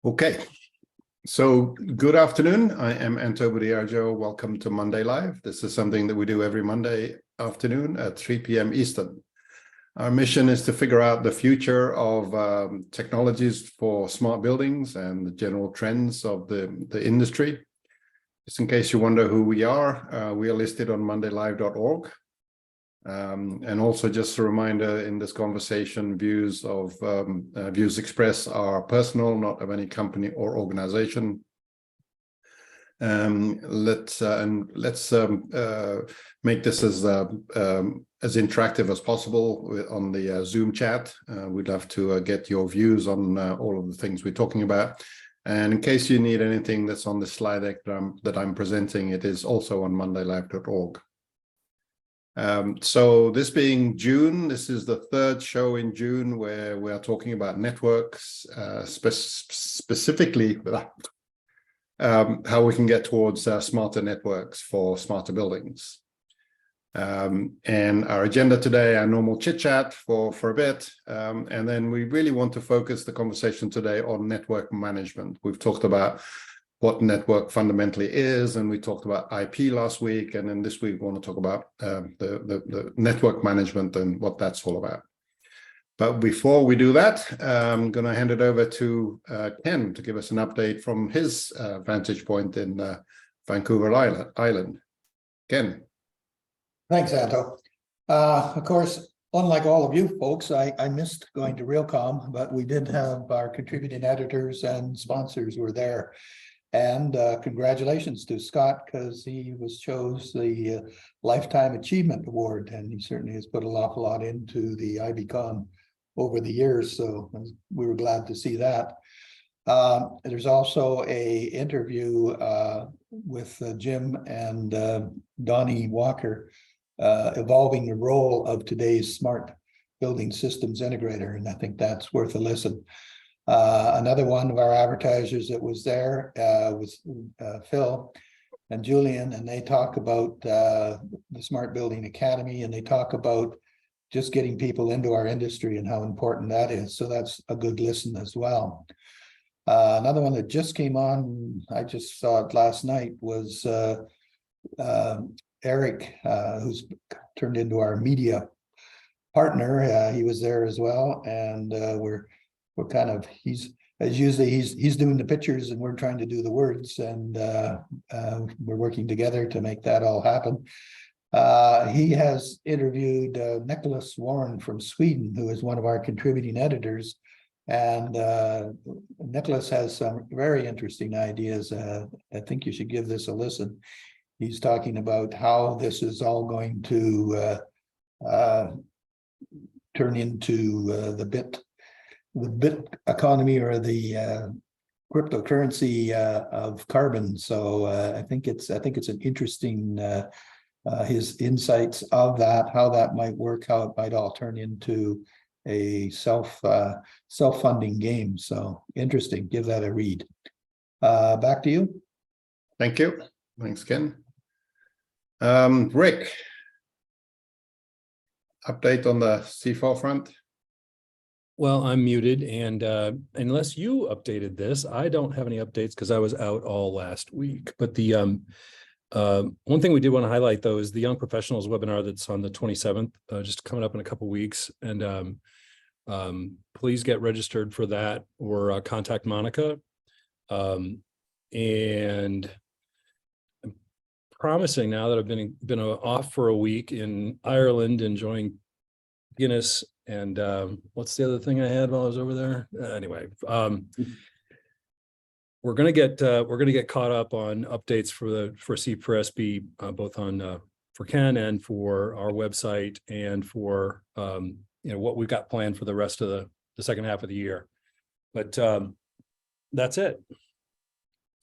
Okay, so good afternoon. I am Anto Bodiarjo. Welcome to Monday Live. This is something that we do every Monday afternoon at 3 p.m. Eastern. Our mission is to figure out the future of technologies for smart buildings and the general trends of the industry. Just in case you wonder who we are listed on mondaylive.org. And also just a reminder, in this conversation, views expressed are personal, not of any company or organization. Let's make this as interactive as possible on the Zoom chat. We'd love to get your views on all of the things we're talking about. And in case you need anything that's on the slide deck that I'm presenting, it is also on mondaylive.org. So this being June, this is the third show in June where we are talking about networks, specifically how we can get towards smarter networks for smarter buildings. And our agenda today, our normal chit chat for a bit, and then we really want to focus the conversation today on network management. We've talked about what network fundamentally is, and we talked about IP last week, and then this week we want to talk about the network management and what that's all about. But before we do that, I'm going to hand it over to Ken to give us an update from his vantage point in Vancouver Island. Ken. Thanks, Anto. Of course, unlike all of you folks, I missed going to Realcomm, but we did have our contributing editors and sponsors were there. And congratulations to Scott, because he was chose the Lifetime Achievement Award, and he certainly has put an awful lot into the IBCon over the years, so we were glad to see that. There's also a interview with Jim and Donnie Walker, evolving the role of today's smart building systems integrator, and I think that's worth a listen. Another one of our advertisers that was there was Phil and Julian, and they talk about the Smart Building Academy, and they talk about just getting people into our industry and how important that is. So that's a good listen as well. Another one that just came on, I just saw it last night, was Eric, who's turned into our media partner. He was there as well, and we're kind of, he's doing the pictures and we're trying to do the words, and we're working together to make that all happen. He has interviewed Nicholas Warren from Sweden, who is one of our contributing editors, and Nicholas has some very interesting ideas. I think you should give this a listen. He's talking about how this is all going to turn into the bit economy, or the cryptocurrency of carbon. So I think it's an interesting his insights of that, how that might work, how it might all turn into a self-funding game. So interesting. Give that a read. Back to you. Thank you. Thanks, Ken. Rick, update on the C4 front. Well, I'm muted, and unless you updated this, I don't have any updates because I was out all last week. But the one thing we did want to highlight, though, is the Young Professionals webinar that's on the 27th, just coming up in a couple of weeks. And please get registered for that, or contact Monica. And I'm promising now that I've been off for a week in Ireland, enjoying Guinness. And what's the other thing I had while I was over there? Anyway, we're gonna get caught up on updates for C4SB, both on for Ken and for our website, and for what we've got planned for the rest of the second half of the year. But that's it.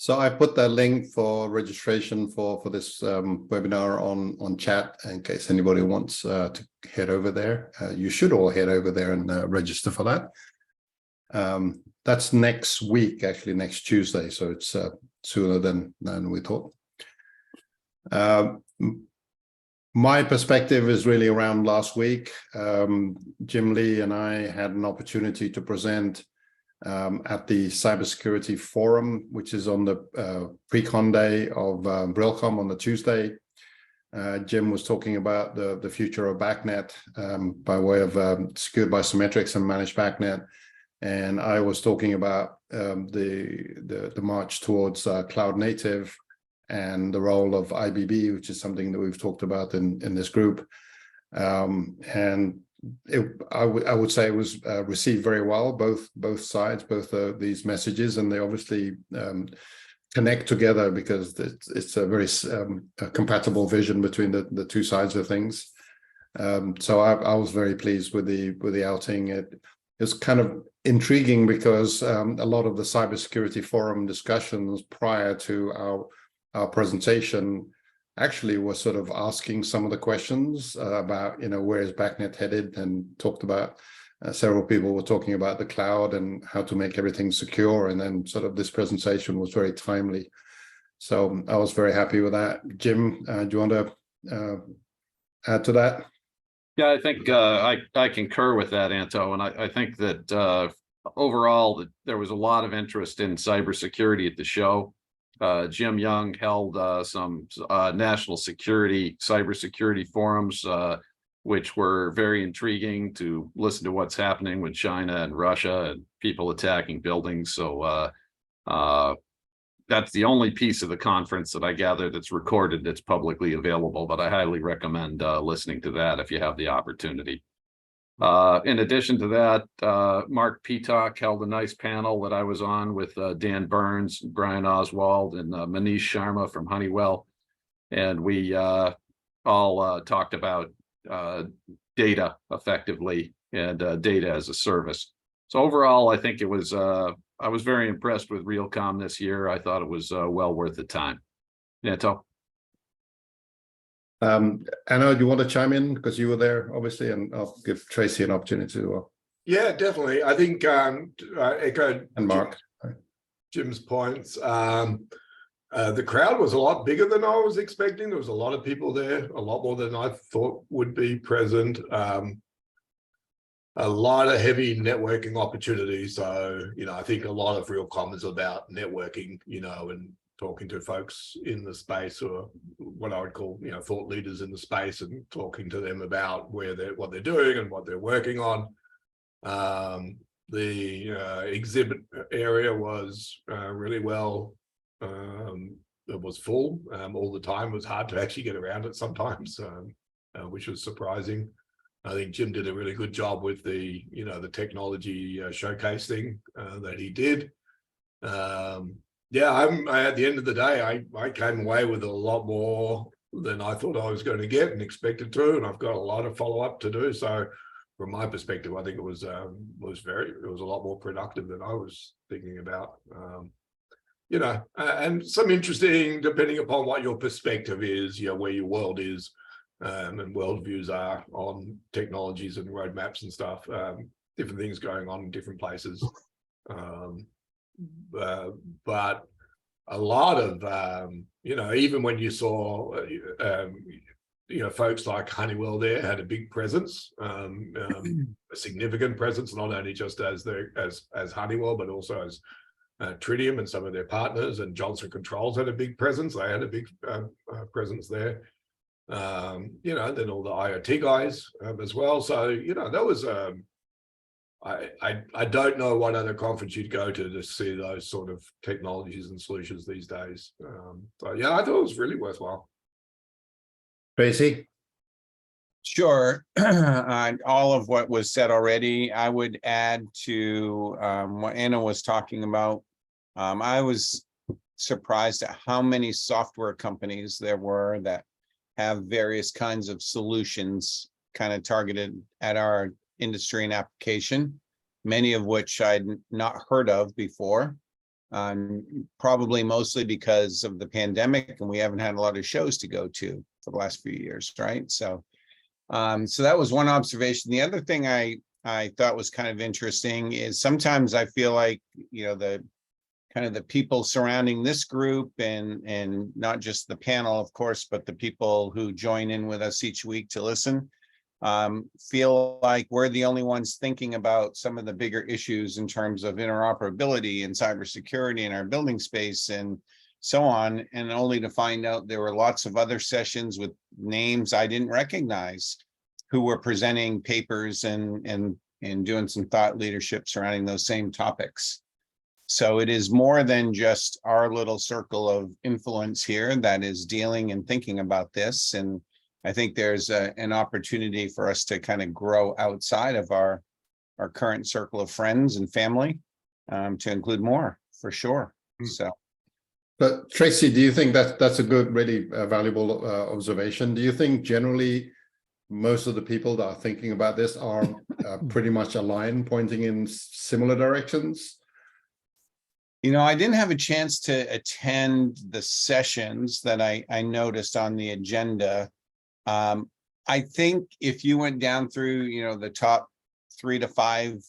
So I put that link for registration for this webinar on chat, in case anybody wants to head over there. You should all head over there and register for that. That's next week, actually next Tuesday, so it's sooner than we thought. My perspective is really around last week. Jim Lee and I had an opportunity to present at the Cybersecurity Forum, which is on the pre-con day of BRILCOM on the Tuesday. Jim was talking about the future of BACnet by way of secured by Symmetrix and managed BACnet. And I was talking about the march towards cloud native and the role of IBB, which is something that we've talked about in this group. And I would say it was received very well, both sides, both these messages, and they obviously connect together because it's a very compatible vision between the two sides of things. So I was very pleased with the outing. It was kind of intriguing because a lot of the Cybersecurity Forum discussions prior to our presentation actually was sort of asking some of the questions about, where is BACnet headed, and talked about several people were talking about the cloud and how to make everything secure. And then sort of this presentation was very timely. So I was very happy with that. Jim, do you want to add to that? Yeah, I think I concur with that, Anto. And I think that overall, there was a lot of interest in cybersecurity at the show. Jim Young held some national security, cybersecurity forums, which were very intriguing to listen to what's happening with China and Russia and people attacking buildings. So that's the only piece of the conference that I gather that's recorded, that's publicly available, but I highly recommend listening to that if you have the opportunity. In addition to that, Mark Peacock held a nice panel that I was on with Dan Burns, Brian Oswald, and Manish Sharma from Honeywell. And we all talked about data effectively and data as a service. So overall, I think it was, I was very impressed with Realcomm this year. I thought it was well worth the time. Anto? Anna, do you want to chime in because you were there, obviously, and I'll give Tracy an opportunity to. Yeah, definitely. I think echoed And Mark. Jim's points. The crowd was a lot bigger than I was expecting. There was a lot of people there, a lot more than I thought would be present. A lot of heavy networking opportunities. So, I think a lot of Realcomm is about networking, and talking to folks in the space, or what I would call, thought leaders in the space, and talking to them about what they're doing and what they're working on. The exhibit area was really well. It was full all the time. It was hard to actually get around it sometimes, which was surprising. I think Jim did a really good job with the technology showcase thing that he did. Yeah, at the end of the day, I came away with a lot more than I thought I was going to get and expected to, and I've got a lot of follow-up to do. So from my perspective, I think it was a lot more productive than I was thinking about. And some interesting, depending upon what your perspective is, where your world is, and worldviews are on technologies and roadmaps and stuff, different things going on in different places. But a lot of, even when you saw, folks like Honeywell there had a big presence, a significant presence, not only just as Honeywell, but also as Tritium and some of their partners, and Johnson Controls had a big presence. They had a big presence there. Then all the IoT guys as well. So, that was, I don't know what other conference you'd go to see those sort of technologies and solutions these days. So yeah, I thought it was really worthwhile. Tracy? Sure. All of what was said already, I would add to what Anna was talking about. I was surprised at how many software companies there were that have various kinds of solutions kind of targeted at our industry and application, many of which I'd not heard of before, probably mostly because of the pandemic, and we haven't had a lot of shows to go to for the last few years, right? So that was one observation. The other thing I thought was kind of interesting is sometimes I feel like, the kind of the people surrounding this group, and not just the panel, of course, but the people who join in with us each week to listen, feel like we're the only ones thinking about some of the bigger issues in terms of interoperability and cybersecurity in our building space and so on, and only to find out there were lots of other sessions with names I didn't recognize who were presenting papers and doing some thought leadership surrounding those same topics. So it is more than just our little circle of influence here that is dealing and thinking about this. And I think there's an opportunity for us to kind of grow outside of our current circle of friends and family, to include more, for sure. So. But Tracy, do you think that that's a good, really valuable observation? Do you think generally most of the people that are thinking about this are pretty much aligned, pointing in similar directions? You know, I didn't have a chance to attend the sessions that I noticed on the agenda. I think if you went down through, you know, the top 3 to 5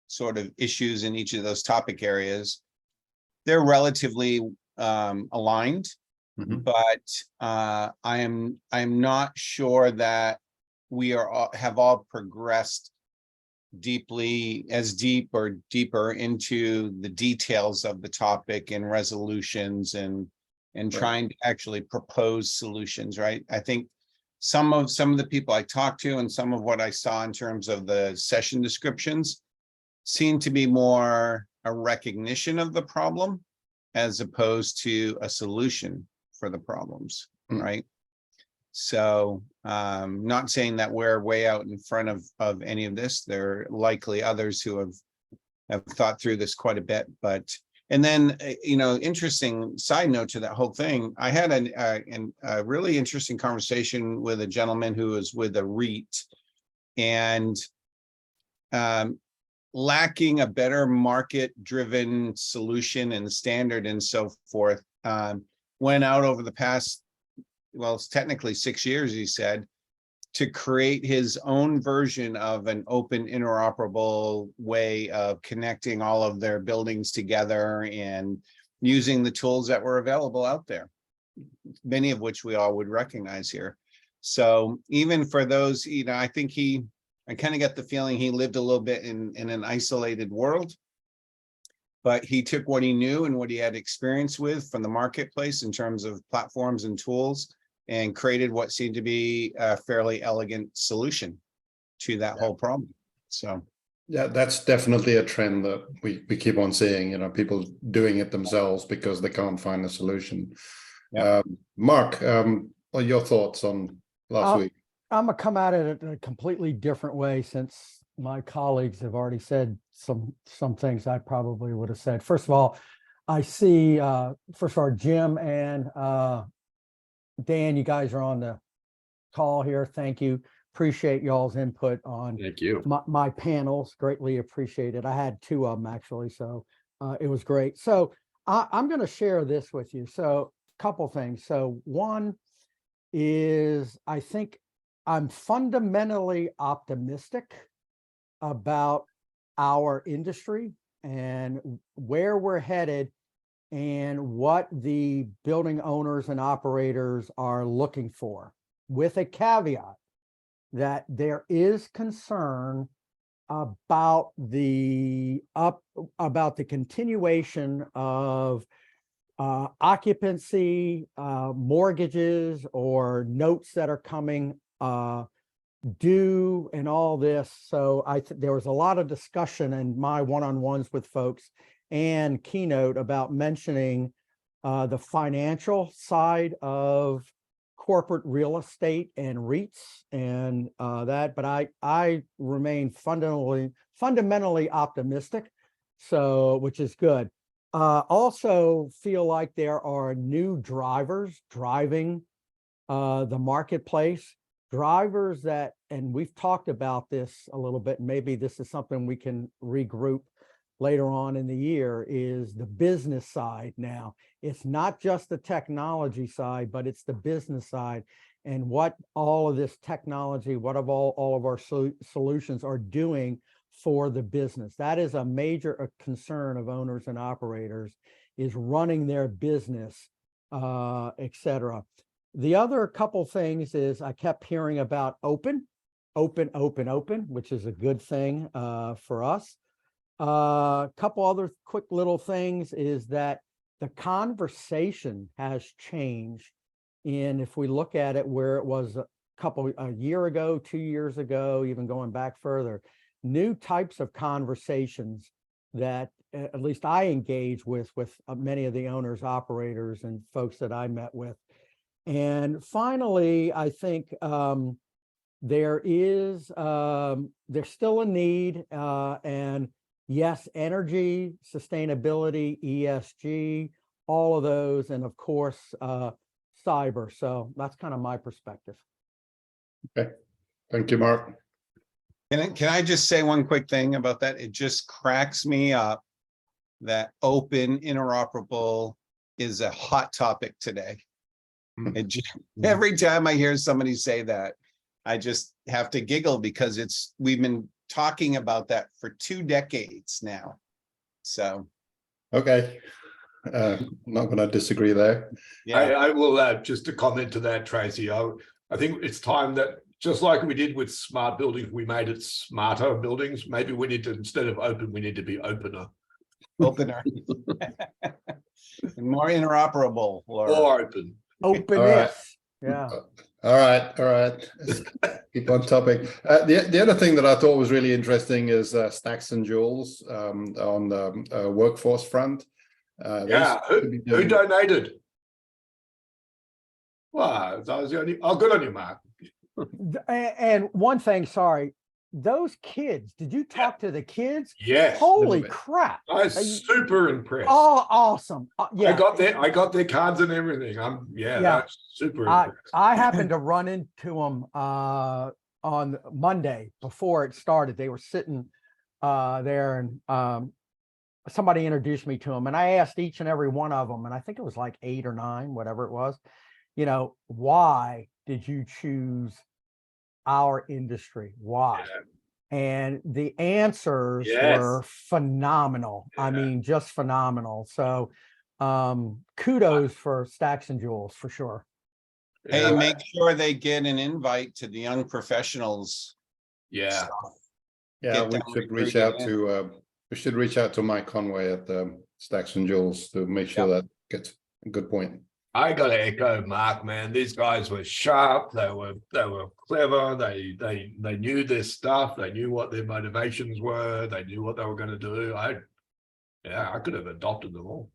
sort of issues in each of those topic areas, they're relatively aligned, but I am not sure that we have all progressed deeply, as deep or deeper into the details of the topic and resolutions and trying to actually propose solutions, right? I think some of the people I talked to and some of what I saw in terms of the session descriptions seem to be more a recognition of the problem as opposed to a solution for the problems, right? So not saying that we're way out in front of any of this. There are likely others who have thought through this quite a bit, but, and then, you know, interesting side note to that whole thing, I had a really interesting conversation with a gentleman who was with a REIT, and lacking a better market-driven solution and standard and so forth, went out over the past, well, it's technically 6 years, he said, to create his own version of an open interoperable way of connecting all of their buildings together and using the tools that were available out there, many of which we all would recognize here. So even for those, you know, I think I kind of get the feeling he lived a little bit in an isolated world, but he took what he knew and what he had experience with from the marketplace in terms of platforms and tools and created what seemed to be a fairly elegant solution to that whole problem. So. Yeah, that's definitely a trend that we keep on seeing, you know, people doing it themselves because they can't find a solution. Yeah. Mark, what are your thoughts on last week? I'm gonna come at it in a completely different way, since my colleagues have already said some things I probably would have said. First of all, I see first of all, Jim and Dan, you guys are on the call here. Thank you. Appreciate y'all's input on Thank you. my panels. Greatly appreciated. I had 2 of them actually, so it was great. So I'm going to share this with you. So a couple things. So one is, I think I'm fundamentally optimistic about our industry and where we're headed and what the building owners and operators are looking for, with a caveat that there is concern about the continuation of occupancy, mortgages, or notes that are coming due and all this. So there was a lot of discussion in my one-on-ones with folks and keynote about mentioning the financial side of corporate real estate and REITs and that, but I remain fundamentally optimistic, so, which is good. Also feel like there are new drivers driving the marketplace, drivers that, and we've talked about this a little bit, maybe this is something we can regroup later on in the year, is the business side now. It's not just the technology side, but it's the business side, and what all of this technology, what of all of our solutions are doing for the business. That is a major concern of owners and operators, is running their business, et cetera. The other couple things is I kept hearing about open open, which is a good thing for us. Couple other quick little things is that the conversation has changed. And if we look at it where it was a year ago, 2 years ago, even going back further, new types of conversations that at least I engage with many of the owners, operators, and folks that I met with. And finally, I think there's still a need, and yes, energy, sustainability, ESG, all of those, and of course, cyber. So that's kind of my perspective. Okay, thank you, Mark. Can I just say one quick thing about that? It just cracks me up that open interoperable is a hot topic today. Every time I hear somebody say that, I just have to giggle because we've been talking about that for 2 decades now. So, Okay, not going to disagree there. yeah, I will just to comment to that, Tracy. I think it's time that just like we did with smart buildings, we made it smarter buildings. Maybe we need to, instead of open, we need to be opener. opener. And more interoperable or Or open. Openness. Yeah. All right. Let's keep on topic. The other thing that I thought was really interesting is Stacks and Jewels on the workforce front. Yeah, who donated? Wow, that was the only. Oh, good on you, Mark. And one thing, sorry, those kids, did you talk to the kids? Yes, Holy crap. I was super impressed. Oh, awesome. Yeah. I got their cards and everything. Yeah. That's super I impressed. happened to run into them on Monday before it started. They were sitting there, and somebody introduced me to them, and I asked each and every one of them, and I think it was like 8 or 9, whatever it was, why did you choose our industry? Why? Yeah. And the answers Yes. were phenomenal. I Yeah. mean, just phenomenal. So kudos for Stacks and Jewels for sure. hey, Yeah. make sure they get an invite to the young professionals. Yeah. Yeah, Get we them should reach recruited out to Mike Conway at Stacks and Jewels to make sure that gets a good point. I got to echo Mark, man. These guys were sharp. They were clever. They knew their stuff. They knew what their motivations were. They knew what they were going to do. I could have adopted them all.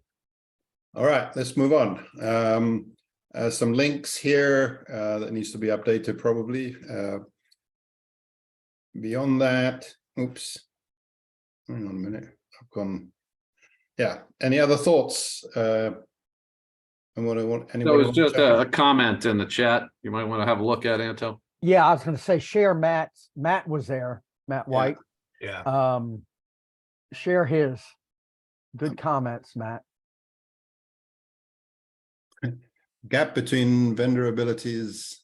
All right, let's move on. Some links here that needs to be updated probably. Beyond that, oops, hang on a minute. I've gone. Yeah. Any other thoughts? And what I want. There was just a comment in the chat. You might want to have a look at, Anto. Yeah, I was going to say share Matt's. Matt was there, Matt White. Yeah. Share his good comments, Matt. Gap between vendor abilities.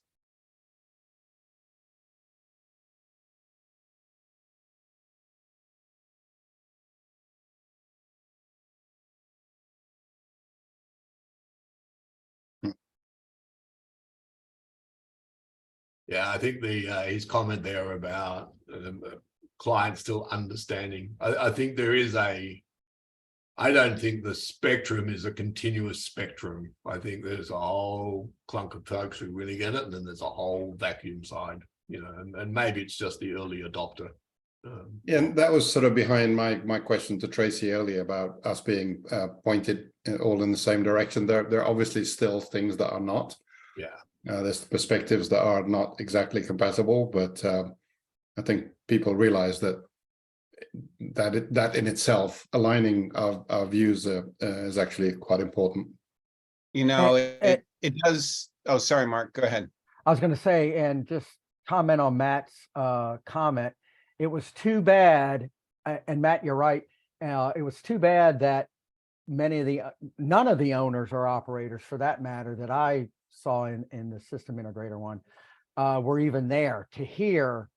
Yeah, I think his comment there about clients still understanding. I think there is I don't think the spectrum is a continuous spectrum. I think there's a whole clunk of folks who really get it, and then there's a whole vacuum side, and maybe it's just the early adopter. Yeah, and that was sort of behind my question to Tracy earlier about us being pointed all in the same direction. There are obviously still things that are not. Yeah. There's perspectives that are not exactly compatible, but I think people realize that in itself, aligning our views is actually quite important. It does. Oh, sorry, Mark, go ahead. I was going to say, and just comment on Matt's comment. It was too bad, and Matt, you're right. It was too bad that none of the owners or operators, for that matter, that I saw in the system integrator one, were even there to hear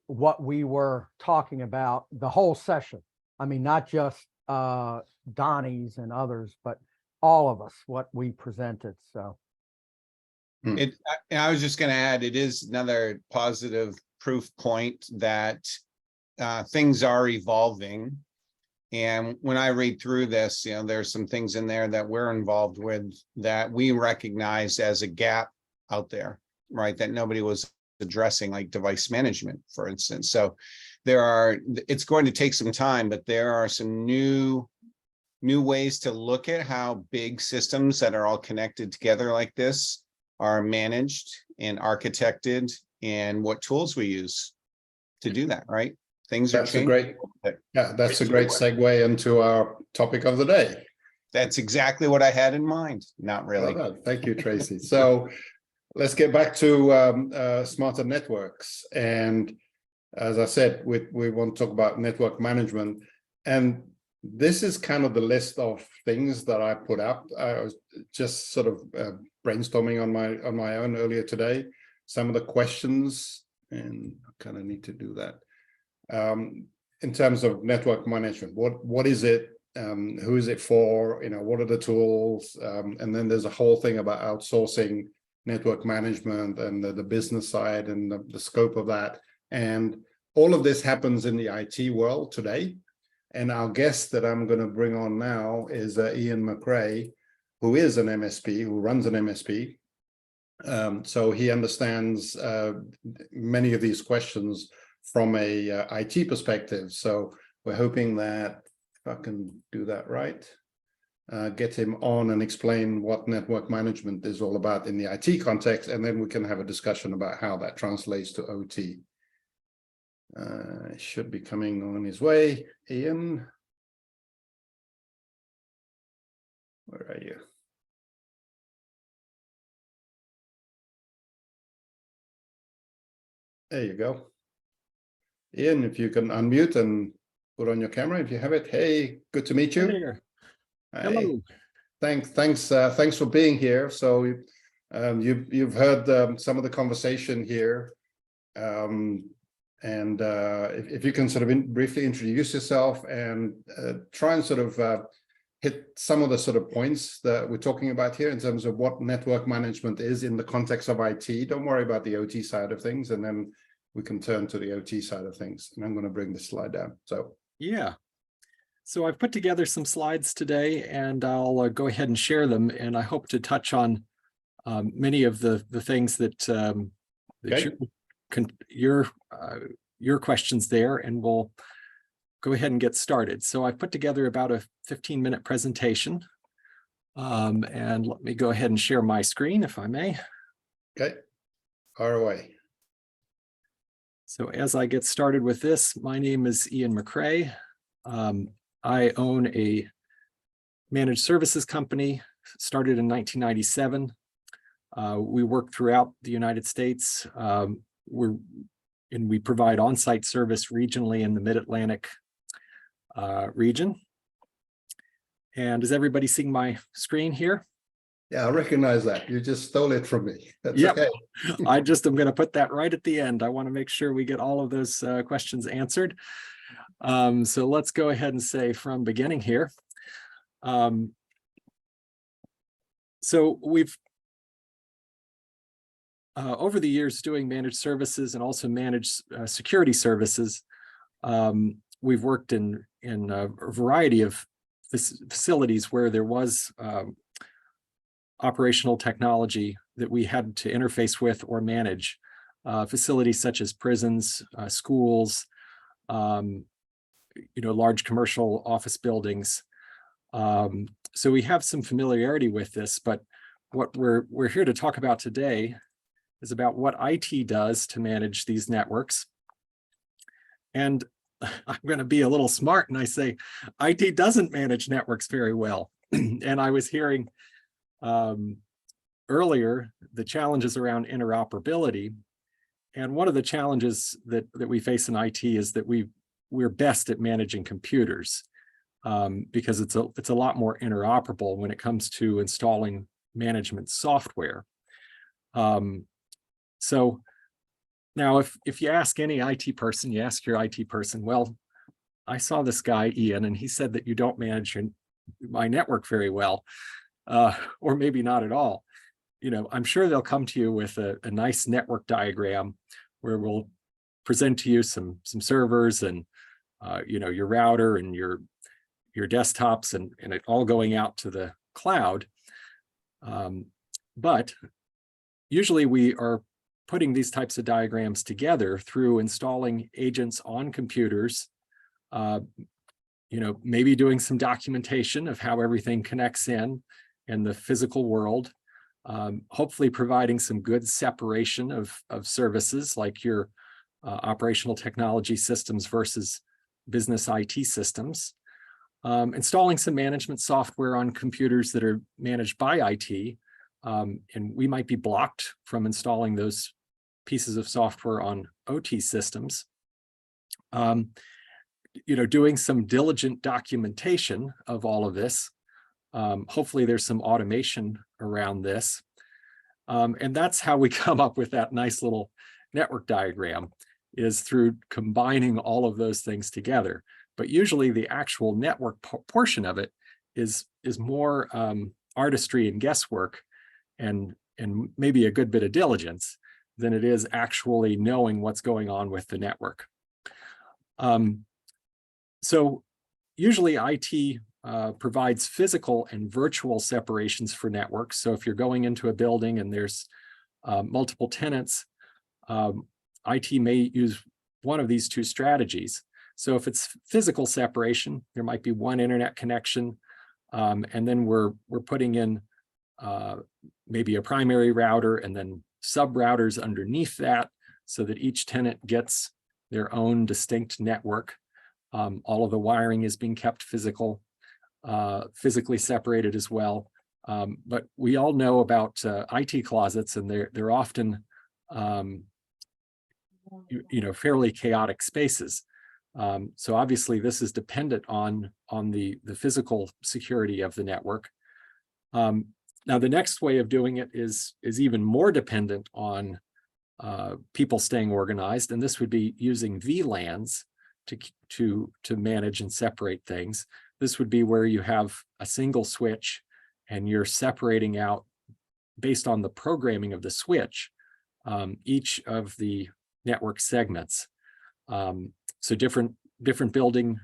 what we were talking about the whole session. I mean, not just Donnie's and others, but all of us, what we presented. So I was just going to add, it is another positive proof point that things are evolving. And when I read through this, you know, there's some things in there that we're involved with that we recognize as a gap out there, right? That nobody was addressing, like device management, for instance. So it's going to take some time, but there are some new ways to look at how big systems that are all connected together like this are managed and architected, and what tools we use to do that, right? Things are That's a changing. that's a great segue into our topic of the day. That's exactly what I had in mind. Not really. Well done. Thank you, Tracy. So let's get back to smarter networks. And as I said, we want to talk about network management. And this is kind of the list of things that I put up. I was just sort of brainstorming on my own earlier today. Some of the questions, and I kind of need to do that. In terms of network management, what is it? Who is it for? You know, what are the tools? And then there's a whole thing about outsourcing network management and the business side and the scope of that. And all of this happens in the IT world today. And our guest that I'm going to bring on now is Ian McRae, who is an MSP, who runs an MSP. So he understands many of these questions from a IT perspective. So we're hoping that, if I can do that right, get him on and explain what network management is all about in the IT context, and then we can have a discussion about how that translates to OT. Should be coming on his way. Ian, where are you? There you go. Ian, if you can unmute and put on your camera if you have it. Hey, good to meet you. There. Hey. Thanks for being here. So you've heard some of the conversation here. And if you can sort of briefly introduce yourself and try and sort of hit some of the sort of points that we're talking about here in terms of what network management is in the context of IT. Don't worry about the OT side of things, and then we can turn to the OT side of things. And I'm going to bring this slide down. So Yeah. So I've put together some slides today, and I'll go ahead and share them. And I hope to touch on many of the things that, your questions there, and we'll go ahead and get started. So I've put together about a 15-minute presentation. And let me go ahead and share my screen, if I may. okay, fire away. So as I get started with this, my name is Ian McRae. I own a managed services company, started in 1997. We work throughout the United States. We provide on-site service regionally in the Mid-Atlantic region. And is everybody seeing my screen here? Yeah, I recognize that. You just stole it from me. That's Yep. okay. I'm going to put that right at the end. I want to make sure we get all of those questions answered. So let's go ahead and say from beginning here. So we've over the years doing managed services and also managed security services, we've worked in a variety of facilities where there was operational technology that we had to interface with or manage. Facilities such as prisons, schools, large commercial office buildings. So we have some familiarity with this, but what we're here to talk about today is about what IT does to manage these networks. And I'm going to be a little smart and I say IT doesn't manage networks very well. And I was hearing earlier the challenges around interoperability. And one of the challenges that we face in IT is that we're best at managing computers because it's a lot more interoperable when it comes to installing management software. So now if you ask any IT person, you ask your IT person, well, I saw this guy, Ian, and he said that you don't manage my network very well, or maybe not at all. I'm sure they'll come to you with a nice network diagram where we'll present to you some servers and your router and your desktops and it all going out to the cloud. But usually we are putting these types of diagrams together through installing agents on computers, maybe doing some documentation of how everything connects in the physical world, hopefully providing some good separation of services like your operational technology systems versus business IT systems, installing some management software on computers that are managed by IT, and we might be blocked from installing those pieces of software on OT systems. Doing some diligent documentation of all of this. Hopefully there's some automation around this. And that's how we come up with that nice little network diagram, is through combining all of those things together. But usually the actual network portion of it is more artistry and guesswork and maybe a good bit of diligence than it is actually knowing what's going on with the network. So usually IT provides physical and virtual separations for networks. So if you're going into a building and there's multiple tenants, IT may use one of these two strategies. So if it's physical separation, there might be one internet connection, and then we're putting in maybe a primary router and then sub routers underneath that so that each tenant gets their own distinct network. All of the wiring is being kept physically separated as well. But we all know about IT closets, and they're often fairly chaotic spaces. So obviously this is dependent on the physical security of the network. Now the next way of doing it is even more dependent on people staying organized, and this would be using VLANs to manage and separate things. This would be where you have a single switch and you're separating out based on the programming of the switch, each of the network segments. So different building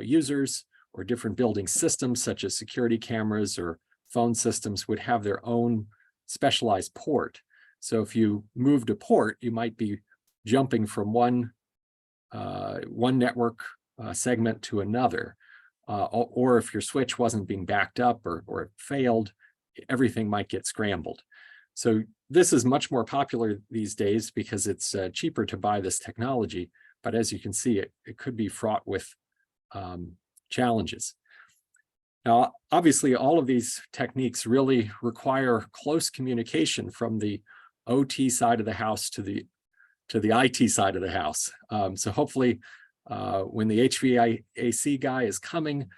users or different building systems such as security cameras or phone systems would have their own specialized port. So if you moved a port, you might be jumping from one network segment to another. Or if your switch wasn't being backed up or it failed, everything might get scrambled. So this is much more popular these days because it's cheaper to buy this technology. But as you can see, it could be fraught with challenges. Now, obviously, all of these techniques really require close communication from the OT side of the house to the IT side of the house. So hopefully, when the HVAC guy is coming,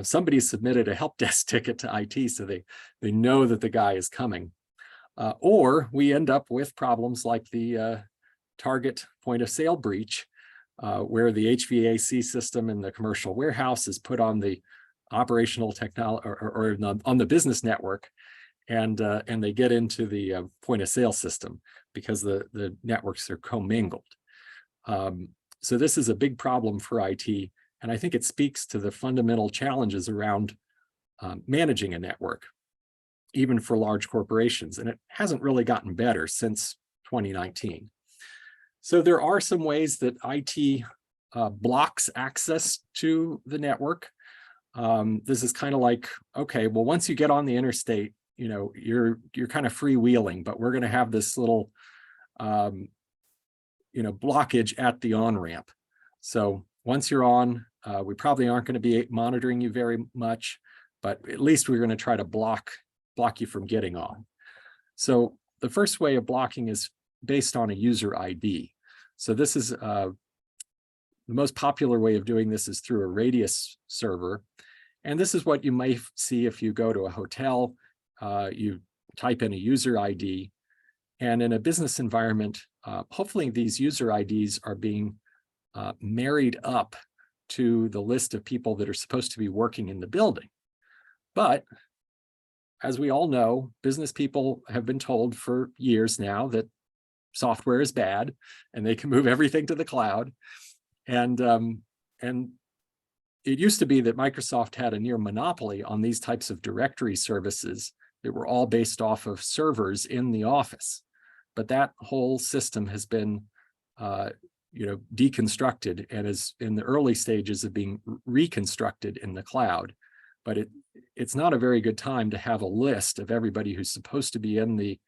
somebody submitted a help desk ticket to IT so they know that the guy is coming. Or we end up with problems like the Target point of sale breach, where the HVAC system in the commercial warehouse is put on the operational technology or on the business network, and they get into the point of sale system because the networks are commingled. So this is a big problem for IT, and I think it speaks to the fundamental challenges around managing a network, even for large corporations, and it hasn't really gotten better since 2019. So there are some ways that IT blocks access to the network. This is kind of like, okay, well, once you get on the interstate, you're kind of freewheeling, but we're going to have this little blockage at the on-ramp. So once you're on, we probably aren't going to be monitoring you very much, but at least we're going to try to block you from getting on. So the first way of blocking is based on a user ID. So this is the most popular way of doing this is through a Radius server. And this is what you might see if you go to a hotel, you type in a user ID, and in a business environment, hopefully these user IDs are being married up to the list of people that are supposed to be working in the building. But as we all know, business people have been told for years now that software is bad and they can move everything to the cloud. And it used to be that Microsoft had a near monopoly on these types of directory services that were all based off of servers in the office. But that whole system has been deconstructed and is in the early stages of being reconstructed in the cloud. But it's not a very good time to have a list of everybody who's supposed to be in the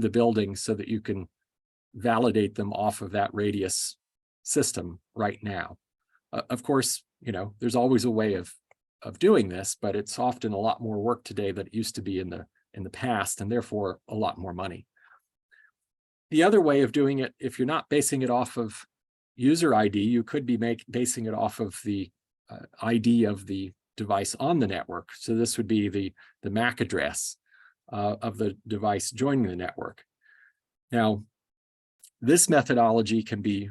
building so that you can validate them off of that Radius system right now. Of course, there's always a way of doing this, but it's often a lot more work today than it used to be in the past, and therefore a lot more money. The other way of doing it, if you're not basing it off of user ID, you could be basing it off of the ID of the device on the network. So this would be the MAC address of the device joining the network. Now, this methodology can be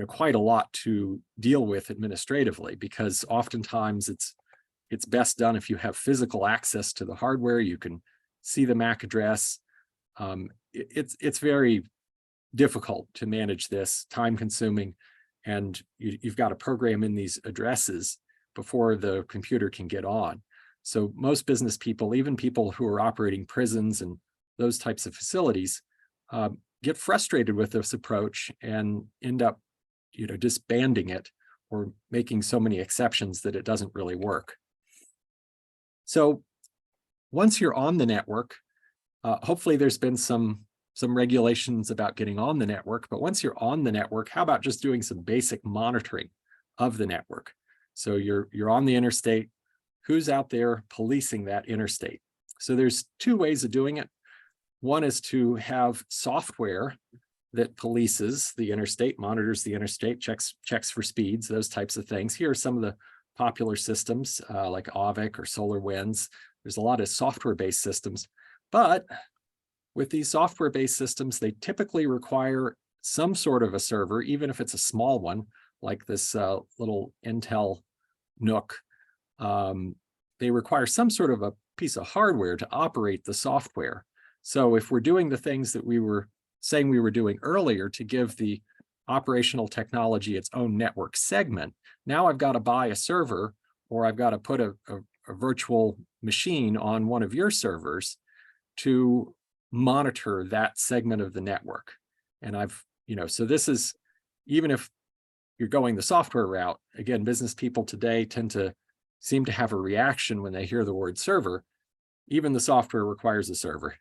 quite a lot to deal with administratively, because oftentimes it's best done if you have physical access to the hardware. You can see the MAC address. It's very difficult to manage this, time consuming, and you've got to program in these addresses before the computer can get on. So most business people, even people who are operating prisons and those types of facilities, get frustrated with this approach and end up disbanding it or making so many exceptions that it doesn't really work. So once you're on the network, hopefully there's been some regulations about getting on the network, but once you're on the network, how about just doing some basic monitoring of the network? So you're on the interstate, who's out there policing that interstate? So there's two ways of doing it. One is to have software that polices the interstate, monitors the interstate, checks for speeds, those types of things. Here are some of the popular systems like Auvik or SolarWinds. There's a lot of software-based systems, but with these software-based systems, they typically require some sort of a server, even if it's a small one, like this little Intel NUC. They require some sort of a piece of hardware to operate the software. So if we're doing the things that we were saying we were doing earlier to give the operational technology its own network segment, now I've got to buy a server, or I've got to put a virtual machine on one of your servers to monitor that segment of the network. And so this is, even if you're going the software route, again, business people today tend to seem to have a reaction when they hear the word server. Even the software requires a server.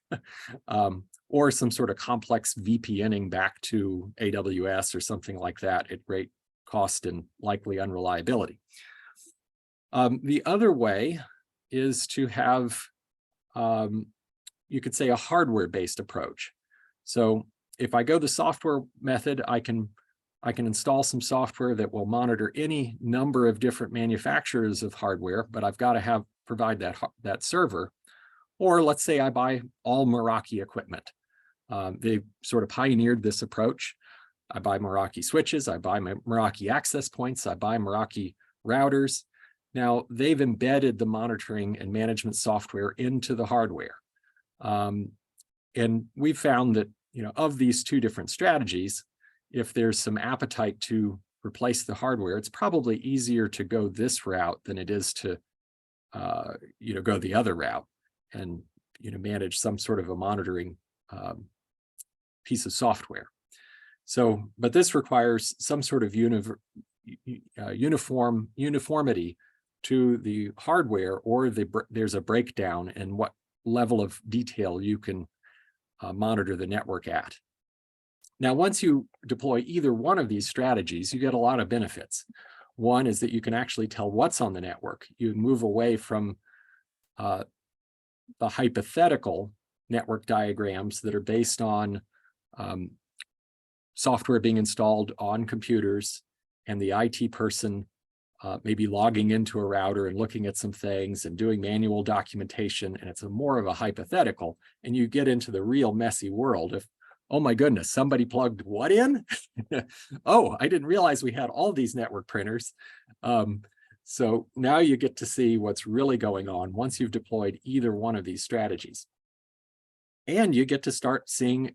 Or some sort of complex VPNing back to AWS or something like that at great cost and likely unreliability. The other way is to have, you could say, a hardware-based approach. So if I go the software method, I can install some software that will monitor any number of different manufacturers of hardware, but I've got to provide that server. Or let's say I buy all Meraki equipment. They sort of pioneered this approach. I buy Meraki switches, I buy Meraki access points, I buy Meraki routers. Now they've embedded the monitoring and management software into the hardware. And we've found that, of these two different strategies, if there's some appetite to replace the hardware, it's probably easier to go this route than it is to, go the other route and manage some sort of a monitoring piece of software. So, but this requires some sort of uniformity to the hardware, or there's a breakdown in what level of detail you can monitor the network at. Now, once you deploy either one of these strategies, you get a lot of benefits. One is that you can actually tell what's on the network. You move away from the hypothetical network diagrams that are based on software being installed on computers and the IT person maybe logging into a router and looking at some things and doing manual documentation, and it's more of a hypothetical, and you get into the real messy world of, oh my goodness, somebody plugged what in? Oh, I didn't realize we had all these network printers. So now you get to see what's really going on once you've deployed either one of these strategies. And you get to start seeing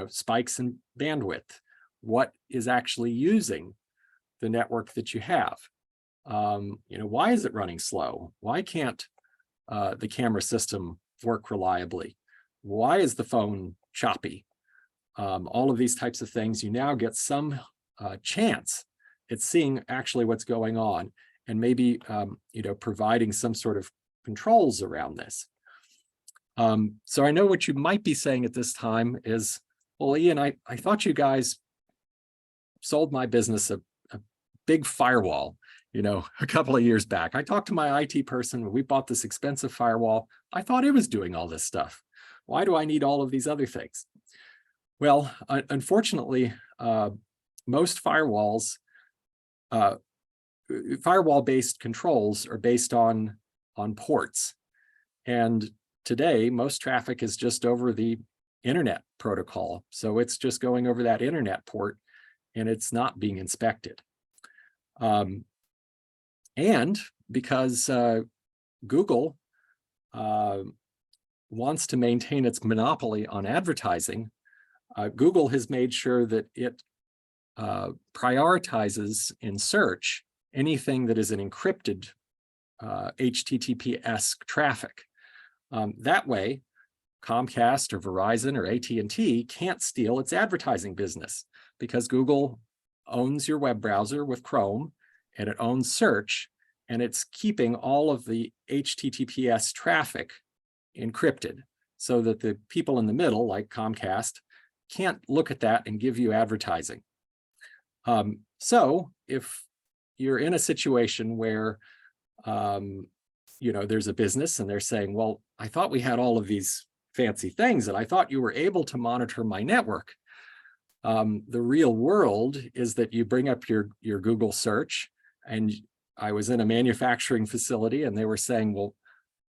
spikes in bandwidth. What is actually using the network that you have? Why is it running slow? Why can't the camera system work reliably? Why is the phone choppy? All of these types of things, you now get some chance at seeing actually what's going on, and maybe providing some sort of controls around this. So I know what you might be saying at this time is, well, Ian, I thought you guys sold my business a big firewall, a couple of years back. I talked to my IT person when we bought this expensive firewall. I thought it was doing all this stuff. Why do I need all of these other things? Well, unfortunately, most firewalls, firewall-based controls are based on ports. And today, most traffic is just over the internet protocol. So it's just going over that internet port, and it's not being inspected. And because Google wants to maintain its monopoly on advertising, Google has made sure that it prioritizes in search anything that is an encrypted HTTPS traffic. That way, Comcast or Verizon or AT&T can't steal its advertising business, because Google owns your web browser with Chrome, and it owns search, and it's keeping all of the HTTPS traffic encrypted so that the people in the middle, like Comcast, can't look at that and give you advertising. So if you're in a situation where there's a business and they're saying, well, I thought we had all of these fancy things, and I thought you were able to monitor my network. The real world is that you bring up your Google search, and I was in a manufacturing facility and they were saying, well,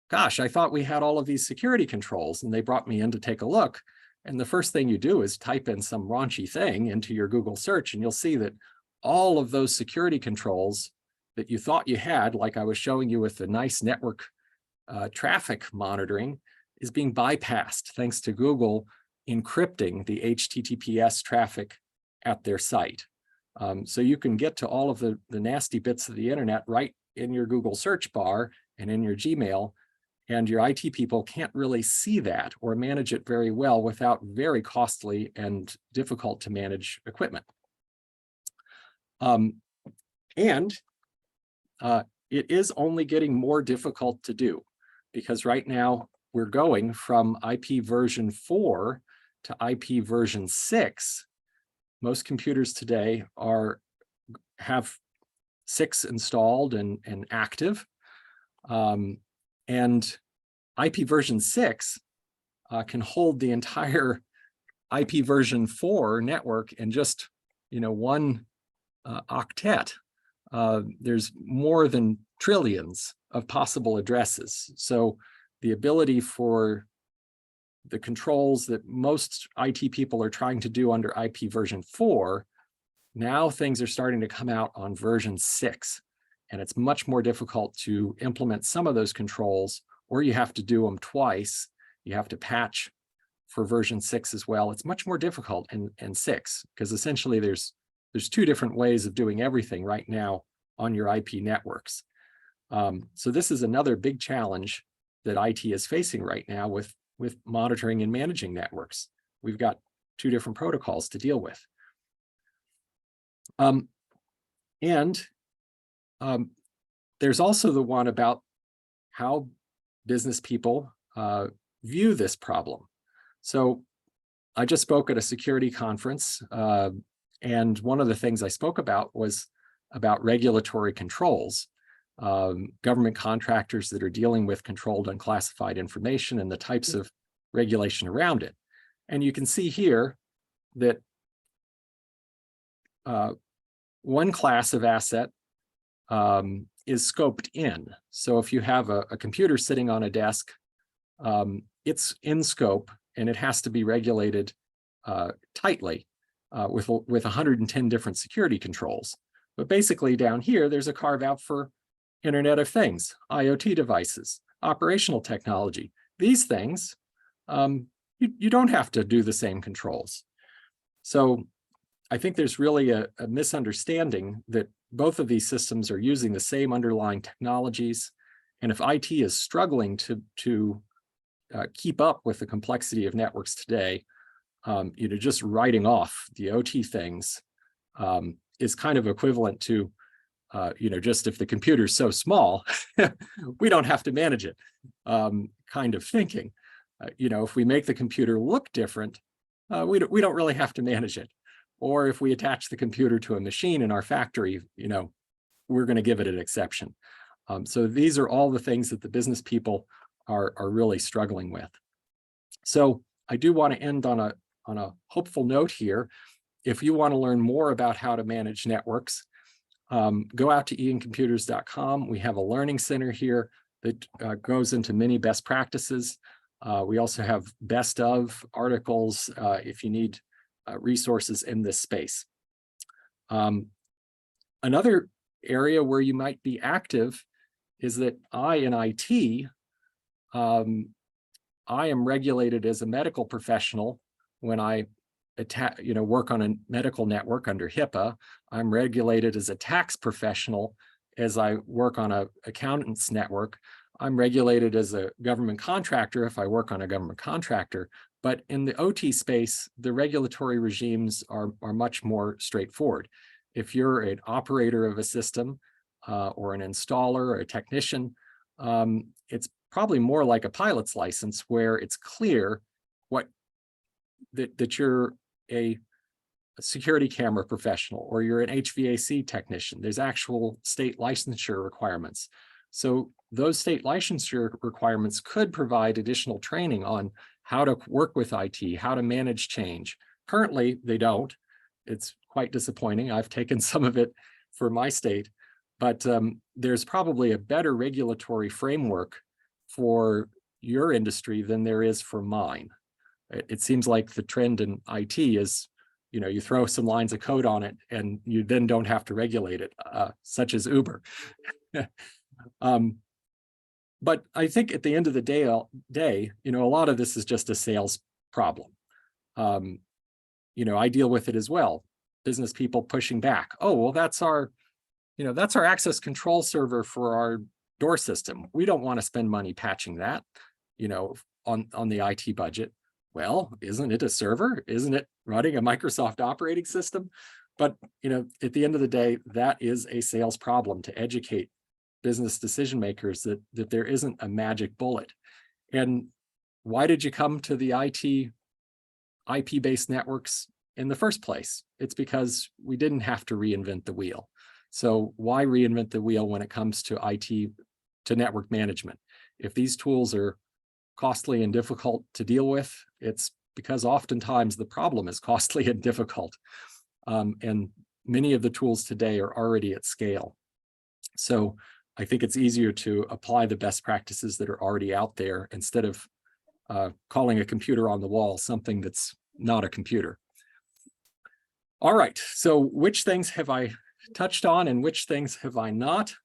gosh, I thought we had all of these security controls, and they brought me in to take a look. And the first thing you do is type in some raunchy thing into your Google search, and you'll see that all of those security controls that you thought you had, like I was showing you with the nice network traffic monitoring, is being bypassed thanks to Google encrypting the HTTPS traffic at their site. So you can get to all of the nasty bits of the internet right in your Google search bar and in your Gmail, and your IT people can't really see that or manage it very well without very costly and difficult to manage equipment. It is only getting more difficult to do, because right now we're going from IP version 4 to IP version 6. Most computers today have 6 installed and active. And IP version 6 can hold the entire IP version 4 network in just one octet. There's more than trillions of possible addresses. So the ability for the controls that most IT people are trying to do under IP version 4, now things are starting to come out on version 6. And it's much more difficult to implement some of those controls, or you have to do them twice. You have to patch for version 6 as well. It's much more difficult in 6, because essentially there's 2 different ways of doing everything right now on your IP networks. So this is another big challenge that IT is facing right now with monitoring and managing networks. We've got 2 different protocols to deal with. There's also the one about how business people view this problem. So I just spoke at a security conference, and one of the things I spoke about was about regulatory controls, government contractors that are dealing with controlled unclassified information and the types of regulation around it. And you can see here that one class of asset is scoped in. So if you have a computer sitting on a desk, it's in scope, and it has to be regulated tightly with 110 different security controls. But basically down here, there's a carve out for Internet of Things, IoT devices, operational technology. These things you don't have to do the same controls. So I think there's really a misunderstanding that both of these systems are using the same underlying technologies. And if IT is struggling to keep up with the complexity of networks today, just writing off the OT things is kind of equivalent to, just if the computer's so small, we don't have to manage it, kind of thinking. If we make the computer look different, we don't really have to manage it. Or if we attach the computer to a machine in our factory, we're going to give it an exception. So these are all the things that the business people are really struggling with. So I do want to end on a hopeful note here. If you want to learn more about how to manage networks, go out to eatoncomputers.com. We have a learning center here that goes into many best practices. We also have best of articles if you need resources in this space. Another area where you might be active is that in IT, I am regulated as a medical professional when I work on a medical network under HIPAA. I'm regulated as a tax professional as I work on an accountant's network. I'm regulated as a government contractor if I work on a government contractor. But in the OT space, the regulatory regimes are much more straightforward. If you're an operator of a system or an installer or a technician, it's probably more like a pilot's license where it's clear that you're a security camera professional or you're an HVAC technician. There's actual state licensure requirements. So those state licensure requirements could provide additional training on how to work with IT, how to manage change. Currently, they don't. It's quite disappointing. I've taken some of it for my state, but there's probably a better regulatory framework for your industry than there is for mine. It seems like the trend in IT is, you throw some lines of code on it and you then don't have to regulate it, such as Uber. But I think at the end of the day, a lot of this is just a sales problem. I deal with it as well. Business people pushing back. Oh, well, that's our access control server for our door system. We don't want to spend money patching that, on the IT budget. Well, isn't it a server? Isn't it running a Microsoft operating system? But, at the end of the day, that is a sales problem to educate business decision makers that there isn't a magic bullet. And why did you come to the IP-based networks in the first place? It's because we didn't have to reinvent the wheel. So why reinvent the wheel when it comes to IT, to network management? If these tools are costly and difficult to deal with, it's because oftentimes the problem is costly and difficult. And many of the tools today are already at scale. So I think it's easier to apply the best practices that are already out there instead of calling a computer on the wall something that's not a computer. All right, so which things have I touched on and which things have I not?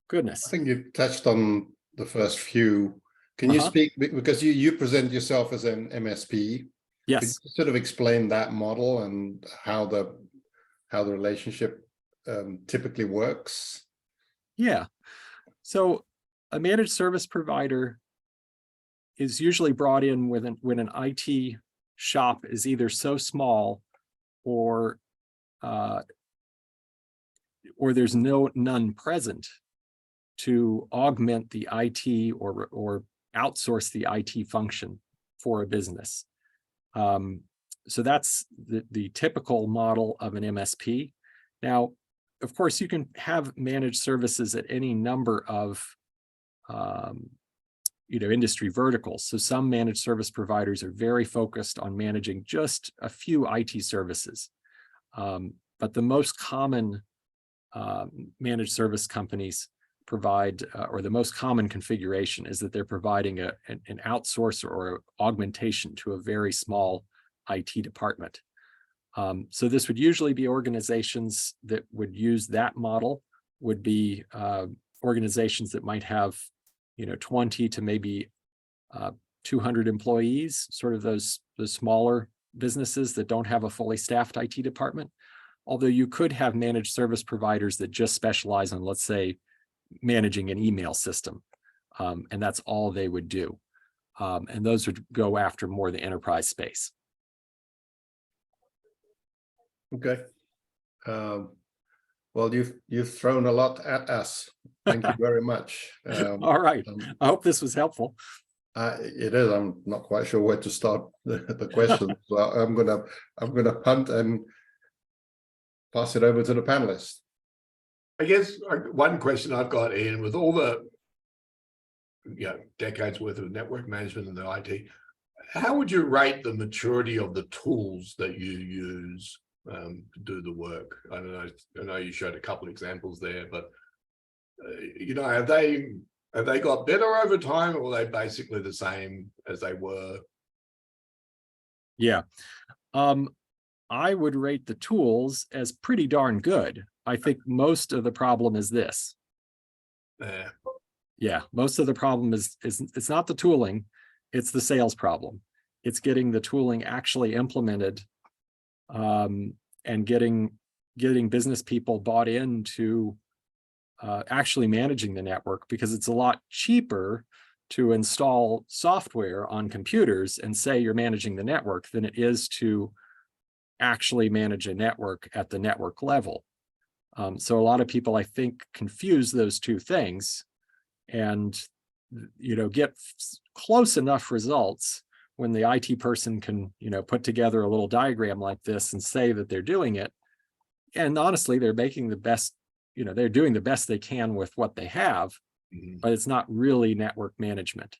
Goodness. I think you've touched on the first few. Can you speak, because you present yourself as an MSP? Yes. Could you sort of explain that model and how the relationship typically works? Yeah. So a managed service provider is usually brought in when an IT shop is either so small or there's none present to augment the IT or outsource the IT function for a business. So that's the typical model of an MSP. Now, of course, you can have managed services at any number of industry verticals. So some managed service providers are very focused on managing just a few IT services. But the most common managed service companies provide, or the most common configuration is that they're providing an outsource or augmentation to a very small IT department. So this would usually be organizations that would use that model, would be organizations that might have 20 to maybe 200 employees, sort of those smaller businesses that don't have a fully staffed IT department. Although you could have managed service providers that just specialize on, let's say, managing an email system. And that's all they would do. And those would go after more the enterprise space. Okay. Well, you've thrown a lot at us. Thank you very much. All right. I hope this was helpful. It is. I'm not quite sure where to start the question. So I'm gonna punt and pass it over to the panelists. I guess one question I've got, Ian, with all the decades worth of network management in the IT, how would you rate the maturity of the tools that you use to do the work? I know you showed a couple of examples there, but have they got better over time, or are they basically the same as they were? Yeah. I would rate the tools as pretty darn good. I think most of the problem is this. Yeah, most of the problem is it's not the tooling, it's the sales problem. It's getting the tooling actually implemented, and getting business people bought into actually managing the network, because it's a lot cheaper to install software on computers and say you're managing the network than it is to actually manage a network at the network level. So a lot of people, I think, confuse those two things and, get close enough results when the IT person can, put together a little diagram like this and say that they're doing it. And honestly, they're making the best, they're doing the best they can with what they have, but it's not really network management.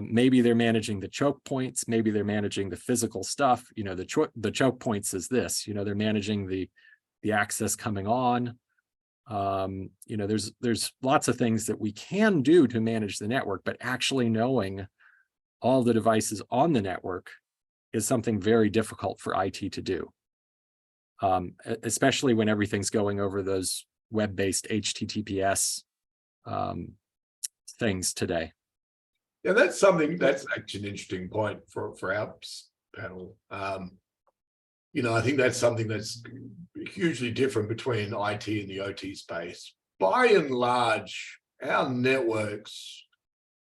Maybe they're managing the choke points, maybe they're managing the physical stuff. The choke points is this, they're managing the access coming on. There's lots of things that we can do to manage the network, but actually knowing all the devices on the network is something very difficult for IT to do. Especially when everything's going over those web-based HTTPS things today. Yeah, that's actually an interesting point for our panel. I think that's something that's hugely different between IT and the OT space. By and large, our networks,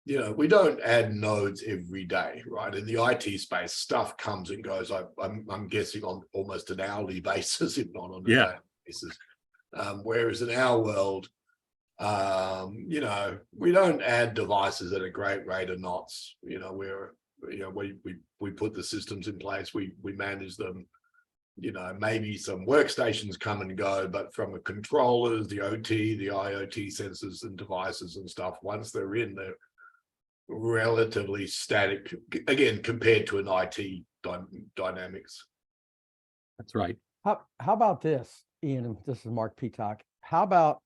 we don't add nodes every day, right? In the IT space, stuff comes and goes. I'm guessing on almost an hourly basis, if not on a daily basis. Whereas in our world, we don't add devices at a great rate of knots. We put the systems in place, we manage them. Maybe some workstations come and go, but from the controllers, the OT, the IoT sensors and devices and stuff, once they're in, they're relatively static, again, compared to an IT dynamics. That's right. How about this, Ian? This is Mark Peacock. How about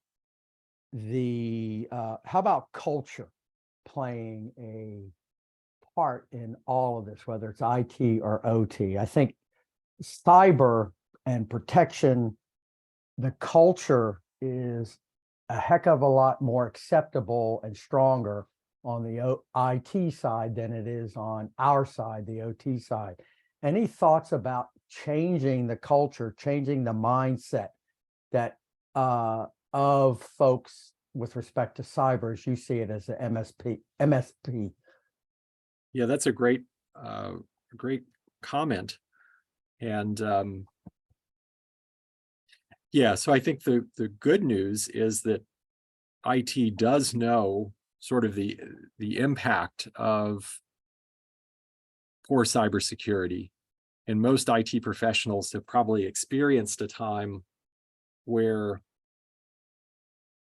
culture playing a part in all of this, whether it's IT or OT? I think cyber and protection, the culture is a heck of a lot more acceptable and stronger on the IT side than it is on our side, the OT side. Any thoughts about changing the culture, changing the mindset that of folks with respect to cyber as you see it as an MSP? Yeah, that's a great comment. And so I think the good news is that IT does know sort of the impact of poor cybersecurity. And most IT professionals have probably experienced a time where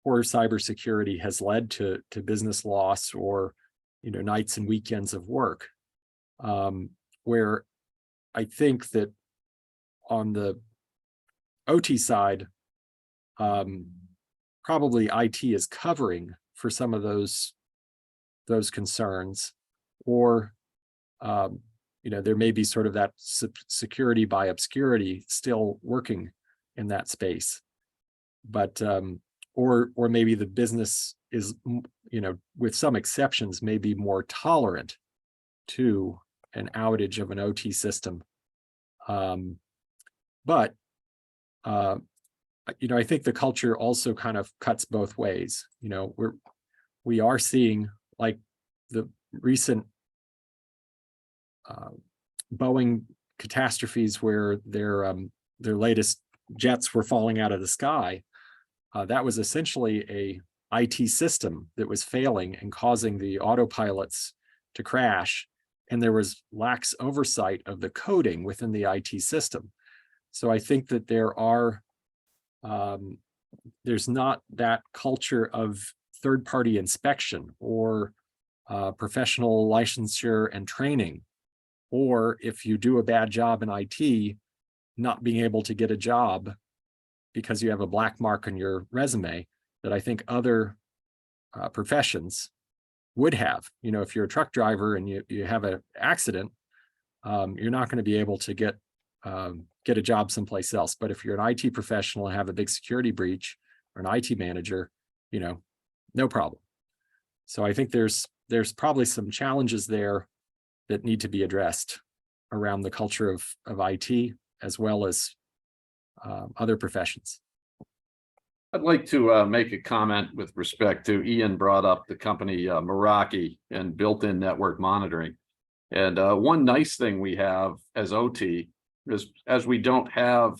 poor cybersecurity has led to business loss or nights and weekends of work. Where I think that on the OT side, probably IT is covering for some of those concerns, or there may be sort of that security by obscurity still working in that space, but or maybe the business is with some exceptions maybe more tolerant to an outage of an OT system. But you know, I think the culture also kind of cuts both ways. You know, we are seeing, like, the recent Boeing catastrophes where their latest jets were falling out of the sky. That was essentially a IT system that was failing and causing the autopilots to crash, and there was lax oversight of the coding within the IT system. So I think that there's not that culture of third-party inspection or professional licensure and training, or if you do a bad job in IT, not being able to get a job because you have a black mark on your resume, that I think other professions would have. You know, if you're a truck driver and you have an accident, you're not going to be able to get a job someplace else. But if you're an IT professional and have a big security breach, or an IT manager, you know, no problem. So I think there's probably some challenges there that need to be addressed around the culture of IT, as well as other professions. I'd like to make a comment with respect to Ian brought up the company Meraki and built-in network monitoring. And one nice thing we have as OT is, as we don't have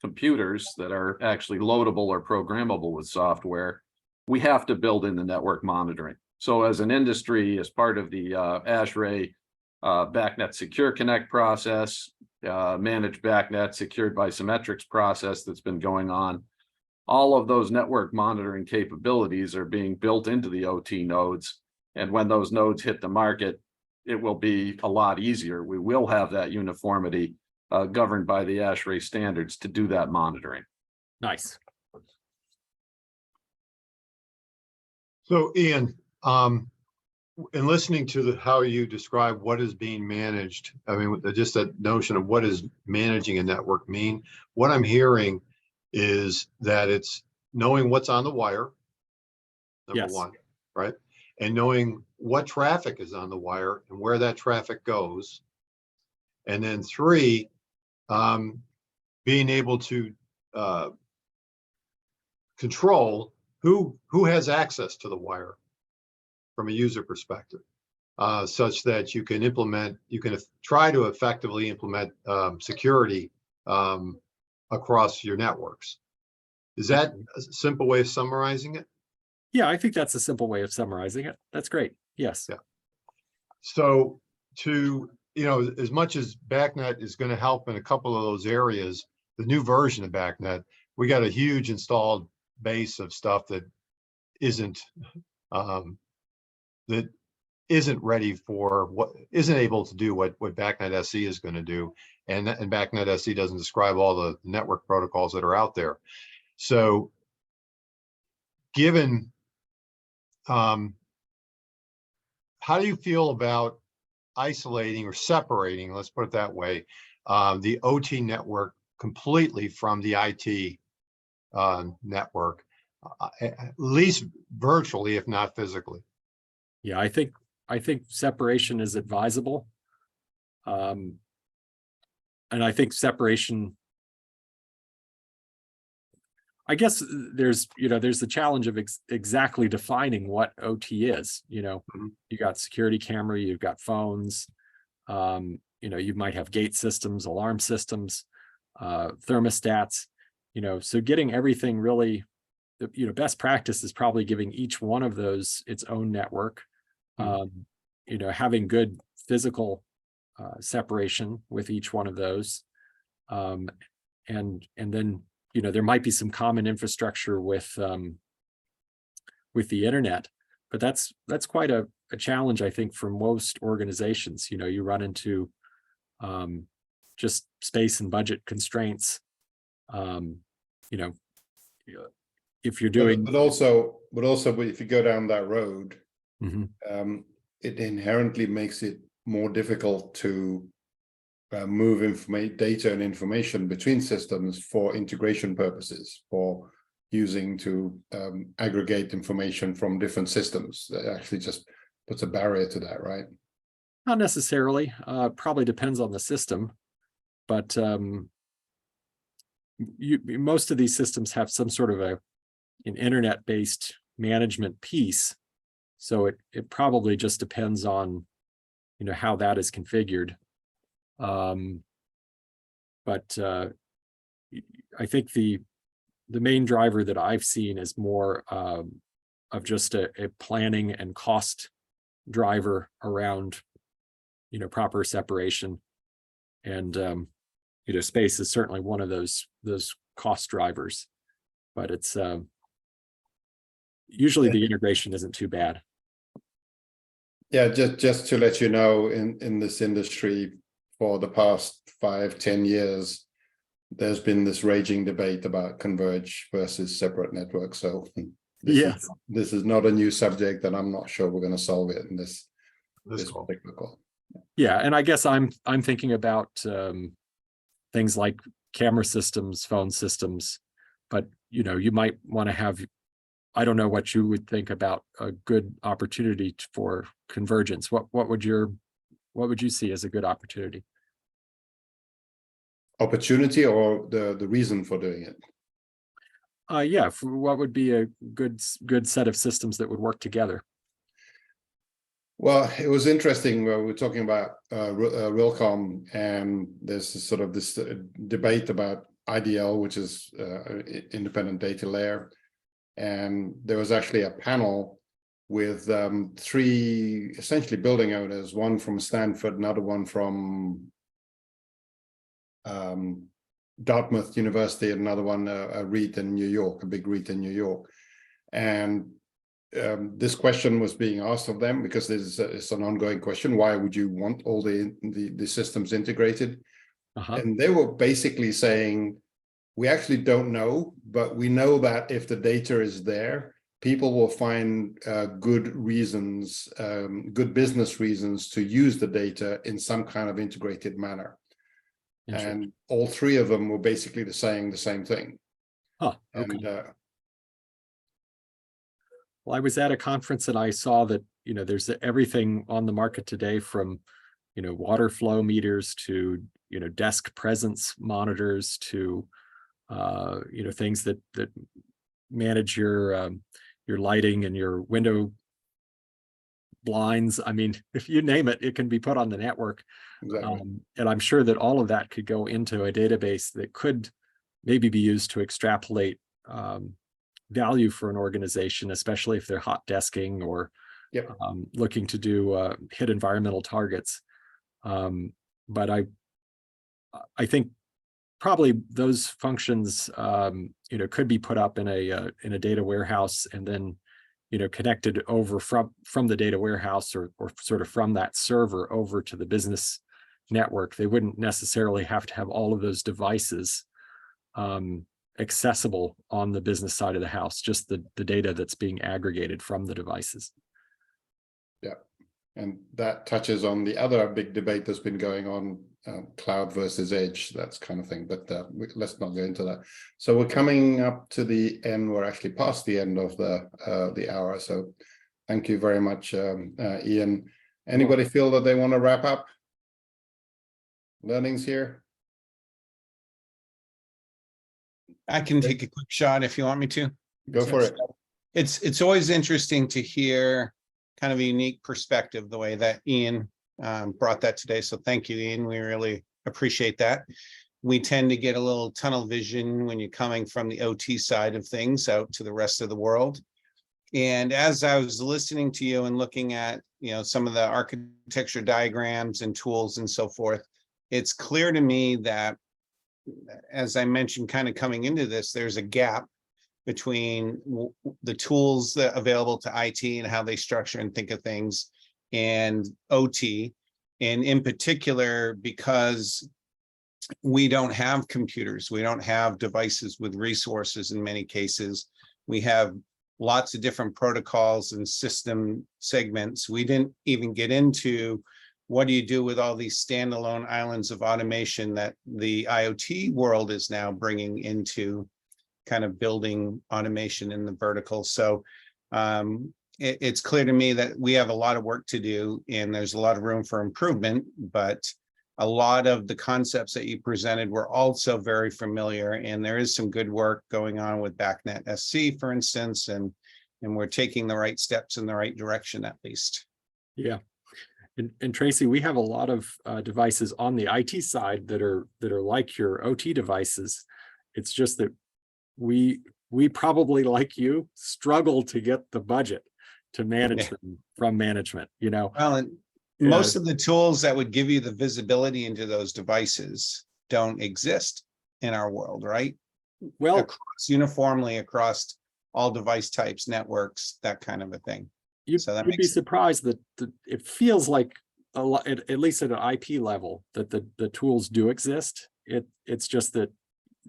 computers that are actually loadable or programmable with software, we have to build in the network monitoring. So as an industry, as part of the ASHRAE BACnet Secure Connect process, managed BACnet secured by Symmetrics process that's been going on, all of those network monitoring capabilities are being built into the OT nodes. And when those nodes hit the market, it will be a lot easier. We will have that uniformity governed by the ASHRAE standards to do that monitoring. Nice. So Ian, in listening to how you describe what is being managed, I mean, just that notion of what is managing a network mean, what I'm hearing is that it's knowing what's on the wire, number Yes. one, right? And knowing what traffic is on the wire and where that traffic goes. And then three, being able to control who has access to the wire from a user perspective, such that you can try to effectively implement security across your networks. Is that a simple way of summarizing it? Yeah, I think that's a simple way of summarizing it. That's great. Yes. Yeah. So as much as BACnet is going to help in a couple of those areas, the new version of BACnet, we got a huge installed base of stuff that isn't ready for isn't able to do what BACnet SE is going to do. And BACnet SE doesn't describe all the network protocols that are out there. So given, how do you feel about isolating or separating, let's put it that way, the OT network completely from the IT network, at least virtually, if not physically? Yeah, I think separation is advisable. And I think separation, I guess there's the challenge of exactly defining what OT is. You know, you got security camera, you've got phones, you might have gate systems, alarm systems, thermostats, so getting everything really, best practice is probably giving each one of those its own network, having good physical separation with each one of those. And then, there might be some common infrastructure with the internet, but that's quite a challenge, I think, for most organizations. You run into just space and budget constraints. If you're doing, but also if you go down that road, Mhm. It inherently makes it more difficult to move data and information between systems for integration purposes, for using to aggregate information from different systems. That actually just puts a barrier to that, right? Not necessarily, probably depends on the system, but most of these systems have some sort of an internet-based management piece. So it probably just depends on, how that is configured. But I think the main driver that I've seen is more of just a planning and cost driver around, proper separation. And space is certainly one of those cost drivers, but it's usually the integration isn't too bad. Yeah, just to let you know, in this industry for the past 5-10 years, there's been this raging debate about converge versus separate networks. So this is not a new subject, and I'm not sure we're going to solve it in this call. particular call. Yeah, and I guess I'm thinking about things like camera systems, phone systems, but you might want to have, I don't know what you would think about a good opportunity for convergence. What would you see as a good opportunity? Opportunity or the reason for doing it? Yeah, what would be a good set of systems that would work together? Well, it was interesting where we were talking about Realcomm, and there's this debate about IDL, which is independent data layer. And there was actually a panel with 3 essentially building owners, one from Stanford, another one from Dartmouth University, and another one a REIT in New York, a big REIT in New York. And this question was being asked of them because it's an ongoing question. Why would you want all the systems integrated? And they were basically saying, we actually don't know, but we know that if the data is there, people will find good reasons, good business reasons to use the data in some kind of integrated manner. And all 3 of them were basically saying the same thing. Okay. And well, I was at a conference and I saw that, there's everything on the market today from, water flow meters to, desk presence monitors to, things that manage your lighting and your window blinds. I mean, if you name it, it can be put on the network. exactly. And I'm sure that all of that could go into a database that could maybe be used to extrapolate value for an organization, especially if they're hot desking or looking to do hit environmental targets. But I think probably those functions could be put up in a data warehouse and then connected over from the data warehouse or sort of from that server over to the business network. They wouldn't necessarily have to have all of those devices accessible on the business side of the house, just the data that's being aggregated from the devices. Yeah. And that touches on the other big debate that's been going on, cloud versus edge, that kind of thing. But let's not go into that. So we're coming up to the end. We're actually past the end of the hour. So thank you very much, Ian. Anybody feel that they want to wrap up learnings here? I can take a quick shot if you want me to. Go for it. It's always interesting to hear kind of a unique perspective, the way that Ian brought that today. So thank you, Ian. We really appreciate that. We tend to get a little tunnel vision when you're coming from the OT side of things out to the rest of the world. And as I was listening to you and looking at, some of the architecture diagrams and tools and so forth, it's clear to me that, as I mentioned, kind of coming into this, there's a gap between the tools that are available to IT and how they structure and think of things and OT. And in particular, because we don't have computers, we don't have devices with resources in many cases. We have lots of different protocols and system segments. We didn't even get into what do you do with all these standalone islands of automation that the IoT world is now bringing into kind of building automation in the vertical. So it's clear to me that we have a lot of work to do and there's a lot of room for improvement, but a lot of the concepts that you presented were also very familiar, and there is some good work going on with BACnet SC, for instance, and we're taking the right steps in the right direction at least. Yeah. And Tracy, we have a lot of devices on the IT side that are like your OT devices. It's just that we probably, like you, struggle to get the budget to manage them from management, you know. Well, and Yeah. most of the tools that would give you the visibility into those devices don't exist in our world, right? Well, Uniformly across all device types, networks, that kind of a thing. you'd, So that you'd be makes- surprised that it feels like a lot, at least at an IP level, that the tools do exist. It's just that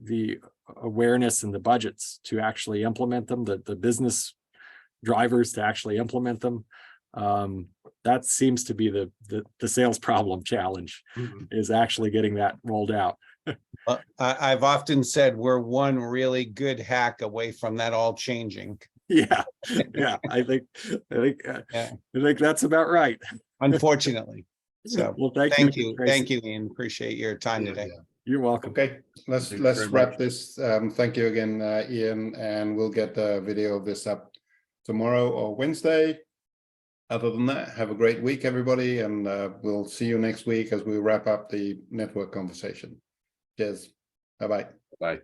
the awareness and the budgets to actually implement them, the business drivers to actually implement them, that seems to be the sales problem challenge, is actually getting that rolled out. Well, I've often said we're one really good hack away from that all changing. Yeah, yeah, I think that's about right. Unfortunately. So Well, thank you, Tracy. Ian. Appreciate your time today. You're welcome. Okay, let's Thank you very wrap much. this. Thank you again, Ian, and we'll get the video of this up tomorrow or Wednesday. Other than that, have a great week, everybody, and we'll see you next week as we wrap up the network conversation. Cheers. Bye-bye. Bye.